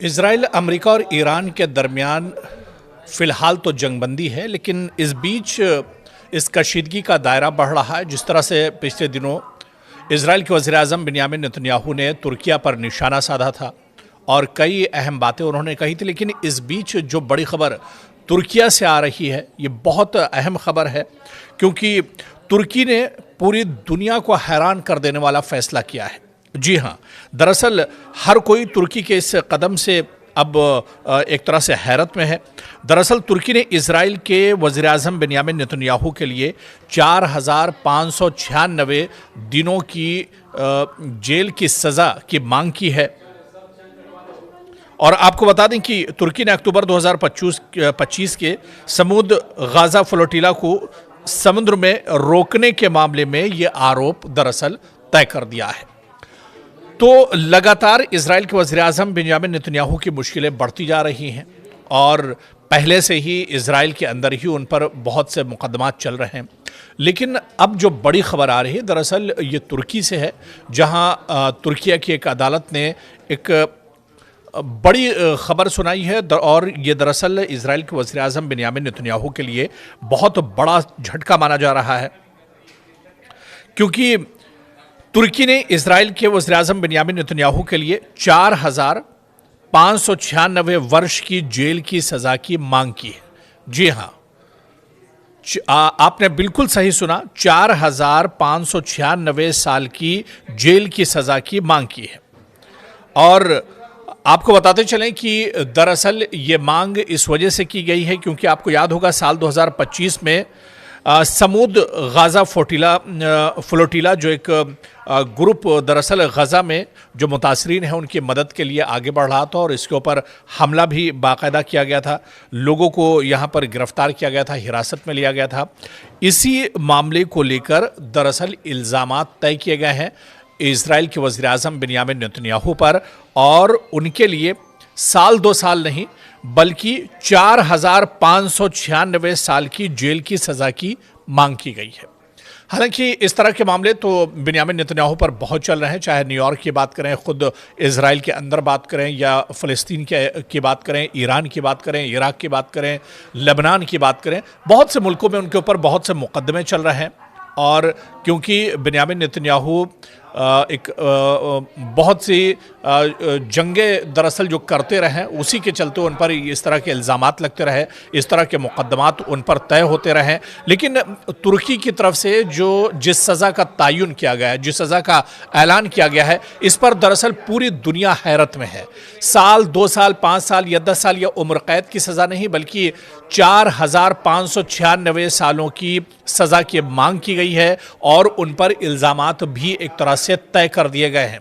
Israel, America और Iran के दरमियान फ़िलहाल तो जंगबंदी है, लेकिन इस बीच इस कशीदगी का दायरा बढ़ रहा है। जिस तरह से पिछले दिनों इसराइल के वज़ीर-ए-आज़म बिन्यामिन नेतन्याहू ने तुर्किया पर निशाना साधा था और कई अहम बातें उन्होंने कही थी, लेकिन इस बीच जो बड़ी खबर तुर्किया से आ रही है, ये बहुत अहम खबर है, क्योंकि तुर्की ने पूरी दुनिया को हैरान कर देने वाला फैसला किया है। जी हाँ, दरअसल हर कोई तुर्की के इस कदम से अब एक तरह से हैरत में है। दरअसल तुर्की ने इजराइल के वज़ीर-ए-आज़म बिन्यामिन नेतन्याहू के लिए 4,596 दिनों की जेल की सज़ा की मांग की है। और आपको बता दें कि तुर्की ने अक्टूबर 2025 के समुद्र गाज़ा फ्लोटिला को समुद्र में रोकने के मामले में ये आरोप दरअसल तय कर दिया है। तो लगातार इजराइल के वज़ीर-ए-आज़म बिन्यामिन नेतन्याहू की मुश्किलें बढ़ती जा रही हैं और पहले से ही इजराइल के अंदर ही उन पर बहुत से मुकदमात चल रहे हैं। लेकिन अब जो बड़ी खबर आ रही है, दरअसल ये तुर्की से है, जहां तुर्किया की एक अदालत ने एक बड़ी खबर सुनाई है और ये दरअसल इजराइल के वज़ीर-ए-आज़म बिन्यामिन नेतन्याहू के लिए बहुत बड़ा झटका माना जा रहा है, क्योंकि तुर्की ने इजराइल के वज़ीर-ए-आज़म बिन्यामिन नेतन्याहू के लिए 4,596 वर्ष की जेल की सज़ा की मांग की है। जी हाँ, आपने बिल्कुल सही सुना, 4,596 साल की जेल की सज़ा की मांग की है। और आपको बताते चलें कि दरअसल ये मांग इस वजह से की गई है क्योंकि आपको याद होगा साल 2025 में समुद्र गाज़ा फ्लोटिला जो एक ग्रुप दरअसल गज़ा में जो मुतासरीन हैं उनकी मदद के लिए आगे बढ़ रहा था और इसके ऊपर हमला भी बाकायदा किया गया था, लोगों को यहाँ पर गिरफ्तार किया गया था, हिरासत में लिया गया था। इसी मामले को लेकर दरअसल इल्ज़ामात तय किए गए हैं इजराइल के वज़ीर-ए-आज़म बिन्यामिन नेतन्याहू पर और उनके लिए साल 2 साल नहीं बल्कि 4,596 साल की जेल की सज़ा की मांग की गई है। हालांकि इस तरह के मामले तो बिन्यामिन नेतन्याहू पर बहुत चल रहे हैं, चाहे न्यूयॉर्क की बात करें, खुद इजराइल के अंदर बात करें या फ़लस्तीन की बात करें, ईरान की बात करें, इराक की बात करें, लेबनान की बात करें, बहुत से मुल्कों में उनके ऊपर बहुत से मुकदमे चल रहे हैं। और क्योंकि बिन्यामिन नेतन्याहू एक बहुत सी जंगें दरअसल जो करते रहे, उसी के चलते उन पर इस तरह के इल्ज़ामात लगते रहे, इस तरह के मुकदमात उन पर तय होते रहे। लेकिन तुर्की की तरफ से जिस सज़ा का तयन किया गया है, जिस सज़ा का ऐलान किया गया है, इस पर दरअसल पूरी दुनिया हैरत में है। साल, 2 साल, 5 साल या 10 साल या उम्र कैद की सज़ा नहीं बल्कि 4,596 सालों की सज़ा की मांग की गई है और उन पर इल्ज़ामात भी एक तरह से तय कर दिए गए हैं।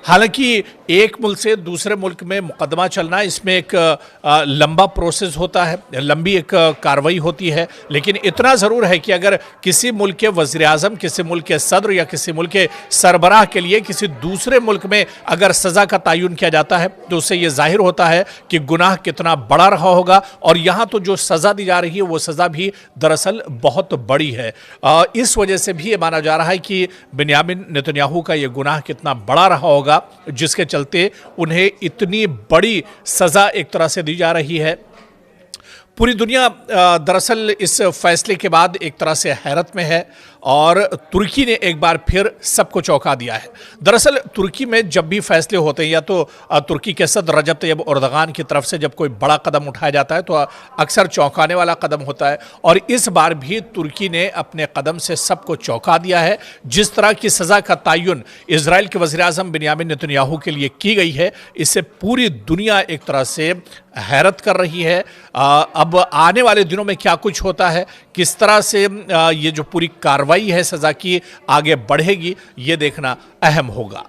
हालांकि एक मुल्क से दूसरे मुल्क में मुकदमा चलना, इसमें एक लंबा प्रोसेस होता है, लंबी एक कार्रवाई होती है, लेकिन इतना ज़रूर है कि अगर किसी मुल्क के वज़ीर-ए-आज़म, किसी मुल्क के सदर या किसी मुल्क के सरबराह के लिए किसी दूसरे मुल्क में अगर सज़ा का तयन किया जाता है तो उससे ये जाहिर होता है कि गुनाह कितना बड़ा रहा होगा। और यहाँ तो जो सज़ा दी जा रही है वो सज़ा भी दरअसल बहुत बड़ी है। इस वजह से भी ये माना जा रहा है कि बिन्यामिन नेतन्याहू का ये गुनाह कितना बड़ा रहा होगा जिसके चलते उन्हें इतनी बड़ी सजा एक तरह से दी जा रही है। पूरी दुनिया दरअसल इस फैसले के बाद एक तरह से हैरत में है और तुर्की ने एक बार फिर सबको चौंका दिया है। दरअसल तुर्की में जब भी फैसले होते हैं या तो तुर्की के सदर रजब तैयब एर्दोगान की तरफ से जब कोई बड़ा कदम उठाया जाता है तो अक्सर चौंकाने वाला कदम होता है और इस बार भी तुर्की ने अपने कदम से सबको चौंका दिया है। जिस तरह की सज़ा का तयन इजराइल के वज़ीर-ए-आज़म बिन्यामिन नेतन्याहू के लिए की गई है, इससे पूरी दुनिया एक तरह से हैरत कर रही है। अब आने वाले दिनों में क्या कुछ होता है, किस तरह से ये जो पूरी कार्रवाई है सज़ा की आगे बढ़ेगी, ये देखना अहम होगा।